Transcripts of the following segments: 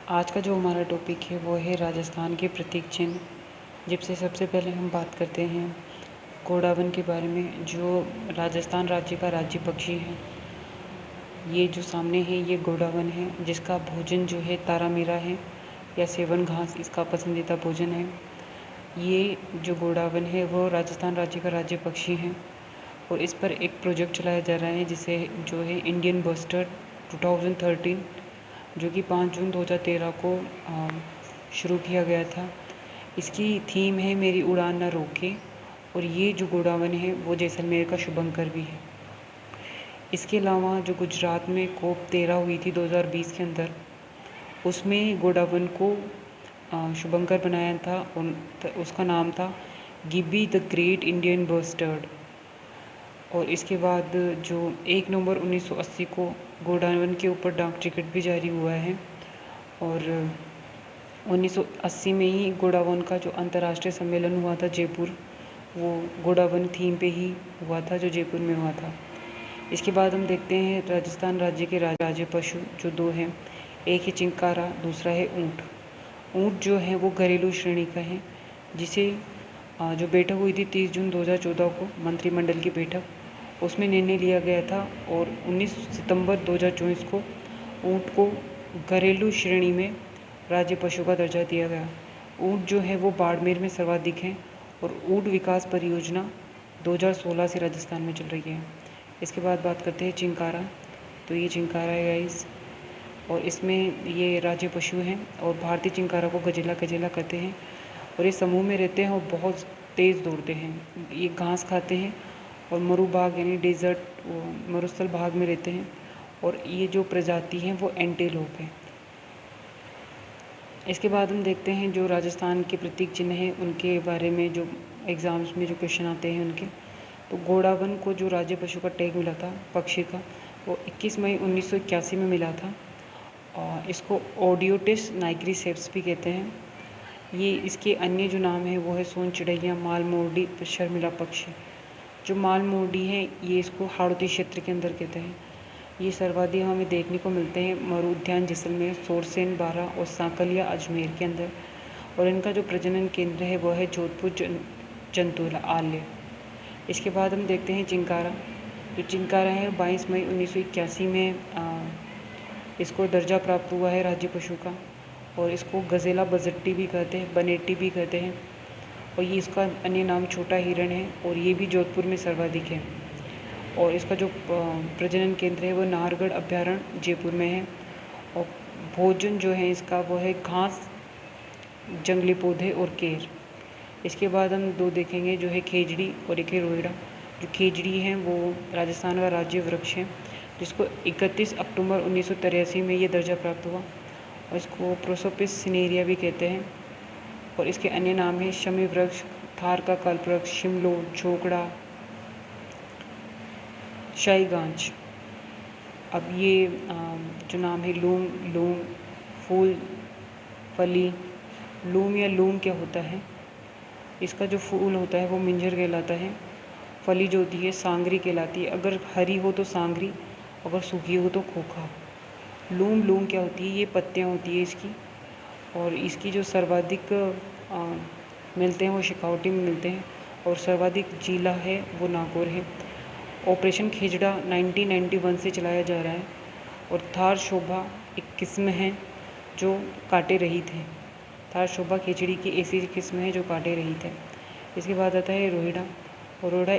आज का जो हमारा टॉपिक है वो है राजस्थान के प्रतीक चिन्ह। जिससे सबसे पहले हम बात करते हैं घोड़ा वन के बारे में, जो राजस्थान राज्य का राज्य पक्षी है। ये जो सामने है ये घोड़ा वन है, जिसका भोजन जो है तारा मीरा है या सेवन घास इसका पसंदीदा भोजन है। ये जो घोड़ा वन है वो राजस्थान राज्य का राज्य पक्षी है और इस पर एक प्रोजेक्ट चलाया जा रहा है जिसे जो है इंडियन बस्टर्ड 2013, जो कि 5 जून 2013 को शुरू किया गया था। इसकी थीम है मेरी उड़ान ना रोके, और ये जो घोड़ा वन है वो जैसलमेर का शुभंकर भी है। इसके अलावा जो गुजरात में COP 13 हुई थी 2020 के अंदर, उसमें घोड़ा वन को शुभंकर बनाया था और उसका नाम था गिब्बी द ग्रेट इंडियन बस्टर्ड। और इसके बाद जो 1 नवंबर 1980 को घोड़ा वन के ऊपर डाक टिकट भी जारी हुआ है, और 1980 में ही घोड़ा वन का जो अंतर्राष्ट्रीय सम्मेलन हुआ था जयपुर, वो घोड़ा वन थीम पे ही हुआ था, जो जयपुर में हुआ था। इसके बाद हम देखते हैं राजस्थान राज्य के राज्य पशु जो 2 हैं। एक है चिंकारा, दूसरा है ऊँट। ऊँट जो है वो घरेलू श्रेणी का है, जिसे जो बैठक हुई थी 30 जून 2014 को, मंत्रिमंडल की बैठक, उसमें निर्णय लिया गया था और 19 सितंबर 2024 को ऊँट को घरेलू श्रेणी में राज्य पशु का दर्जा दिया गया। ऊँट जो है वो बाड़मेर में सर्वाधिक है और ऊँट विकास परियोजना 2016 से राजस्थान में चल रही है। इसके बाद बात करते हैं चिंकारा। तो ये चिंकारा है गाइस, और इसमें ये राज्य पशु हैं और भारतीय चिंकारा को गजेला गजेला कहते हैं, और ये समूह में रहते हैं और बहुत तेज़ दौड़ते हैं। ये घास खाते हैं और मरुभाग यानी डेजर्ट मरुस्थल भाग में रहते हैं, और ये जो प्रजाति हैं वो एंटेलोप है। इसके बाद हम देखते हैं जो राजस्थान के प्रतीक चिन्ह हैं उनके बारे में, जो एग्ज़ाम्स में जो क्वेश्चन आते हैं उनके। तो घोड़ा वन को जो राज्य पशु का टैग मिला था पक्षी का, वो 21 मई 1981 में मिला था, और इसको ओडियोटिस नाइग्रिसेप्स भी कहते हैं। ये इसके अन्य जो नाम है वो है सोन चिड़ैया, मालमोरडी, शर्मिला पक्षी। जो मालमोरडी है ये इसको हाड़ौती क्षेत्र के अंदर कहते हैं। ये सर्वाधिक हमें देखने को मिलते हैं मरु उद्यान जैसलमेर, सोरसेन, बारा और सांकलिया अजमेर के अंदर, और इनका जो प्रजनन केंद्र है वो है जोधपुर जंतुला आलय। इसके बाद हम देखते हैं चिंकारा। जो चिंकारा है 22 मई 1981 में इसको दर्जा प्राप्त हुआ है राज्य पशु का, और इसको गजेला बजट्टी भी कहते हैं, बनेटी भी कहते हैं, और ये इसका अन्य नाम छोटा हिरण है, और ये भी जोधपुर में सर्वाधिक है। और इसका जो प्रजनन केंद्र है वो नाहरगढ़ अभ्यारण्य जयपुर में है, और भोजन जो है इसका वो है घास, जंगली पौधे और केर। इसके बाद हम 2 देखेंगे, जो है खेजड़ी और एक है रोहिड़ा। जो खेजड़ी है वो राजस्थान का राज्य वृक्ष है, जिसको 31 अक्टूबर 1983 में ये दर्जा प्राप्त हुआ, और इसको प्रोसोपिस सिनेरिया भी कहते हैं, और इसके अन्य नाम हैं शमी वृक्ष, थार का कल्पवृक्ष, शिमलो, झोकड़ा, शाहीगांच। अब ये जो नाम है लूम, लूम, फूल, फली। लूम या लूम क्या होता है? इसका जो फूल होता है वो मिंजर कहलाता है, फली जो होती है सांगरी कहलाती है। अगर हरी हो तो सांगरी, अगर सूखी हो तो खोखा। लूम, लूम क्या होती है? ये पत्तियाँ होती है इसकी, और इसकी जो सर्वाधिक मिलते हैं वो शेखावटी में मिलते हैं, और सर्वाधिक जिला है वो नागौर है। ऑपरेशन खेजड़ा 1991 से चलाया जा रहा है, और थार शोभा एक किस्म है जो कांटे रहित है। थार शोभा खिचड़ी की ऐसी किस्म है जो कांटे रहित है। इसके बाद आता है रोहिड़ा, और रोहिड़ा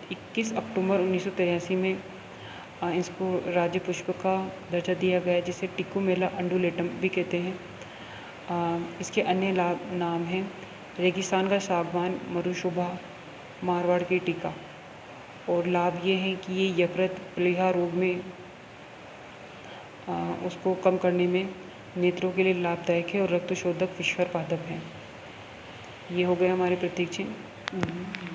21 अक्टूबर 1983 में इसको राज्य पुष्प का दर्जा दिया गया है, जिसे टिकुमेला अंडुलेटम भी कहते हैं। इसके अन्य नाम हैं रेगिस्तान का सागवान, मरुशोभा, मारवाड़ की टीका। और लाभ ये है कि ये यकृत, प्लीहा रोग में उसको कम करने में, नेत्रों के लिए लाभदायक है, और रक्त शोधक, विषहर पादप है। ये हो गए हमारे प्रतीक चिन्ह।